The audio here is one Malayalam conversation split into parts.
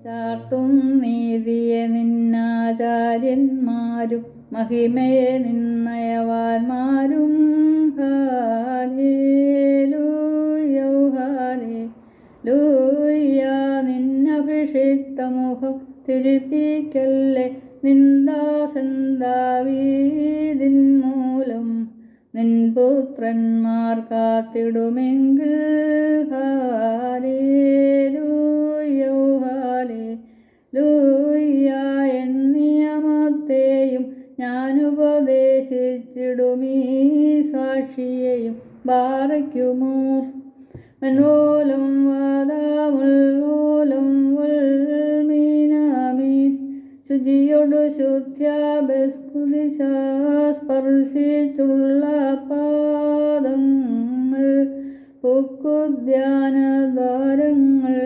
ചാർത്തും നീതിയെ നിന്നാചാര്യന്മാരും മഹിമയെ നിന്നയവാന്മാരും. Hallelujah hallelujah. നിന്നഭിഷിക്ത മുഖം തിരിപ്പിക്കല്ലേ, നിന്ദാസൻ ദാവീദിൻ മൂലം നിൻ പുത്രന്മാർ കാത്തിടുമെങ്കിൽ. ഹാലേലൂയ ഹാലേലൂയ. എൻ നിയമത്തെയും ഞാനുപദേശിച്ചിടുമീ സാക്ഷിയെയും ബാറയ്ക്കുമോ. മനോലം വാദാമുൽമൂലം വൽമീനാമീൻ. ശുചിയോടു ശുദ്ധ്യാബസ്കുദിശ സ്പർശിച്ചുള്ള പാദങ്ങൾ പൊക്കുദ്യാനദ്വാരങ്ങൾ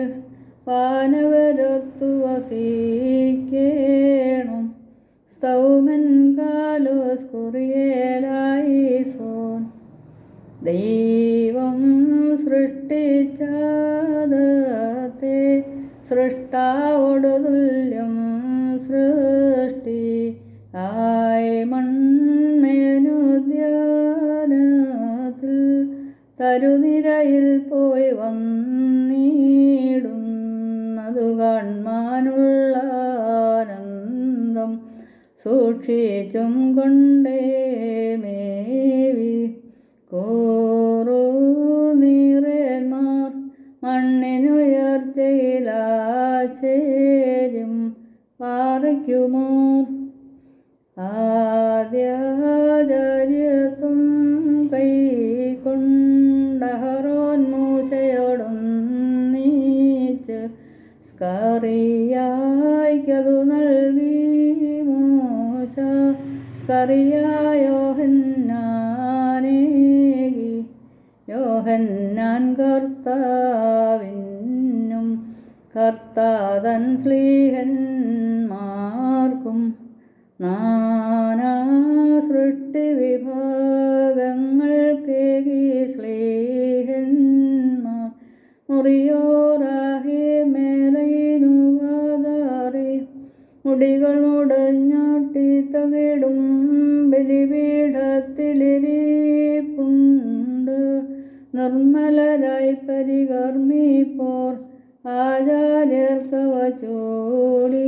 വാനവരത്തു വസിക്കേണം. സ്തൗമൻ കാലോസ് കുറിയേലായിസോൻ. ദൈവം സൃഷ്ടിച്ചതത്തെ സൃഷ്ടാവോടു തുല്യം സൃഷ്ടി ആയി. മണ്മേനുദ്യാനത്തിൽ തരുനിരയിൽ പോയി വന്നിടുന്നതു കാൺമാനുള്ള ആനന്ദം സൂക്ഷിച്ചും കൊണ്ടേ മേവി. കോറു നീറേന്മാർ മണ്ണിനുയർച്ചയിലാശ്ചര്യം പാറയ്ക്കുമോ. ആദ്യാചാര്യത്വം കൈക്കൊണ്ട അഹറോൻ മൂശയോടൊന്നിച്ച് സ്കറിയായ്ക്കതു നൽകി. മൂശ സ്കറിയായോഹന്നാനേകി. യോഹന്നാൻ കർത്താവിനും കർത്താതൻ സ്ലീഹന്മാർക്കും നാനാ സൃഷ്ടി വിഭാഗങ്ങൾക്കേകി സ്ലീഹന്മാർ. മുറിയോറാഹി മേലൈനു വാതാറി. മുടികൾ മുടഞ്ഞാട്ടി തകിടും ബലിപീഠത്തിലിരിപ്പുണ്ട്. നിർമ്മലരായി പരികർമ്മിപ്പോർ ആചാര്യർക്കവ ചൂടി